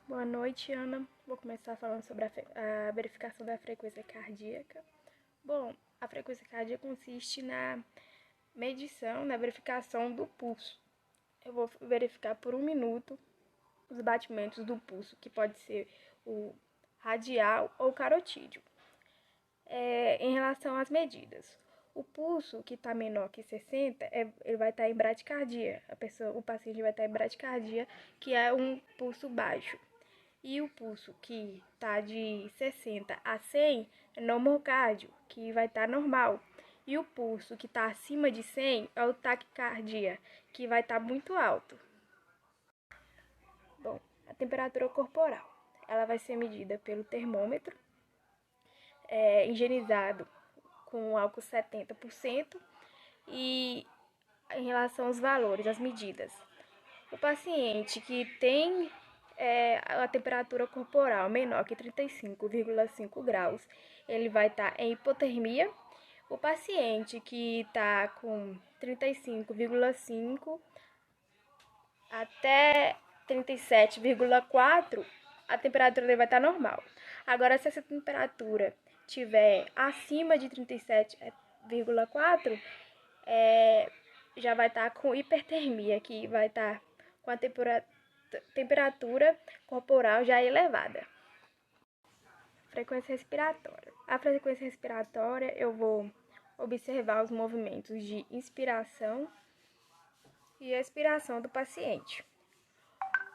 Boa noite, Ana. Vou começar falando sobre a verificação da frequência cardíaca. Bom, a frequência cardíaca consiste na medição, na verificação do pulso. Eu vou verificar por 1 minuto os batimentos do pulso, que pode ser o radial ou carotídeo. Em relação às medidas, o pulso que está menor que 60, ele vai estar em bradicardia. O paciente vai estar em bradicardia, que é um pulso baixo. E o pulso que está de 60 a 100 é normocárdio, que vai estar normal. E o pulso que está acima de 100 é o taquicardia, que vai estar muito alto. Bom, a temperatura corporal, ela vai ser medida pelo termômetro, higienizado com álcool 70%. E em relação aos valores, as medidas, o paciente que tem a temperatura corporal menor que 35,5 graus, ele vai estar em hipotermia. O paciente que está com 35,5 até 37,4, a temperatura dele vai estar normal. Agora, se essa temperatura tiver acima de 37,4, já vai estar com hipertermia, que vai estar com a temperatura corporal já elevada. Frequência respiratória. A frequência respiratória, eu vou observar os movimentos de inspiração e expiração do paciente.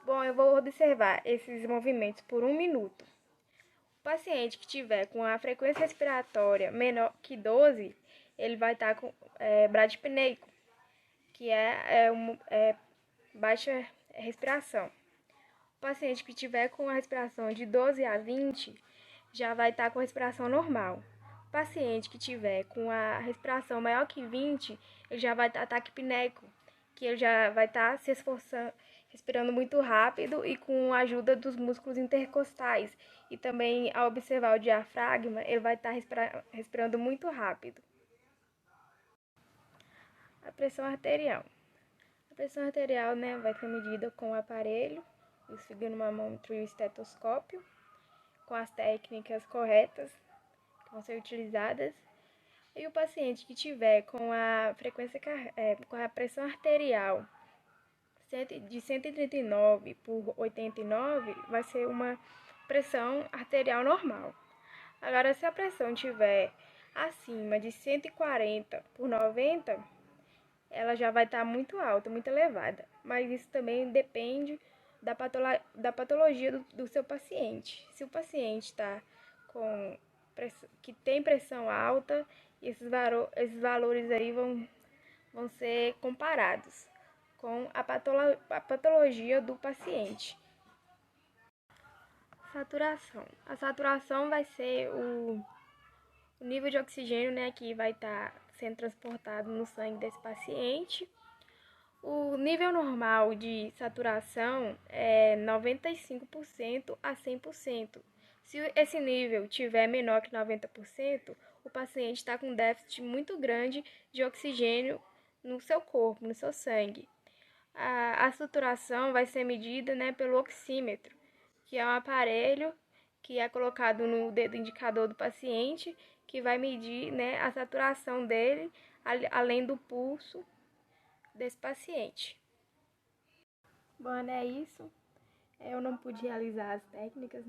Bom, eu vou observar esses movimentos por 1 minuto. O paciente que tiver com a frequência respiratória menor que 12, ele vai estar com bradipneico, que é baixa respiração. O paciente que tiver com a respiração de 12 a 20 já vai estar com a respiração normal. O paciente que tiver com a respiração maior que 20, ele já vai estar taquipneico, que ele já vai estar se esforçando, respirando muito rápido e com a ajuda dos músculos intercostais. E também, ao observar o diafragma, ele vai estar respirando muito rápido. A pressão arterial. A pressão arterial, vai ser medida com o aparelho, o sfigmometro e o estetoscópio, com as técnicas corretas que vão ser utilizadas. E o paciente que tiver com a com a pressão arterial de 139 por 89, vai ser uma pressão arterial normal. Agora, se a pressão tiver acima de 140 por 90, ela já vai estar muito alta, muito elevada. Mas isso também depende da patologia do seu paciente. Se o paciente está que tem pressão alta, esses valores aí vão ser comparados com a patologia do paciente. Saturação. A saturação vai ser o nível de oxigênio, que vai estar sendo transportado no sangue desse paciente. O nível normal de saturação é 95% a 100%. Se esse nível tiver menor que 90%, o paciente está com um déficit muito grande de oxigênio no seu corpo, no seu sangue. A saturação vai ser medida, pelo oxímetro, que é um aparelho que é colocado no dedo indicador do paciente, que vai medir, a saturação dele, além do pulso desse paciente. Bom, é isso. Eu não pude realizar as técnicas,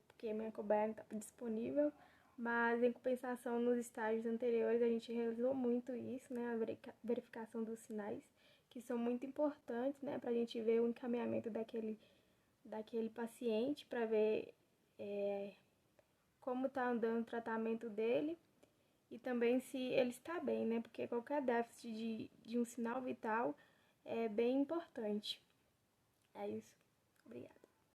porque minha cobaia não estava disponível, mas em compensação, nos estágios anteriores, a gente realizou muito isso, a verificação dos sinais, que são muito importantes, para a gente ver o encaminhamento daquele paciente, para ver como está andando o tratamento dele e também se ele está bem, porque qualquer déficit de um sinal vital é bem importante. É isso. Obrigada.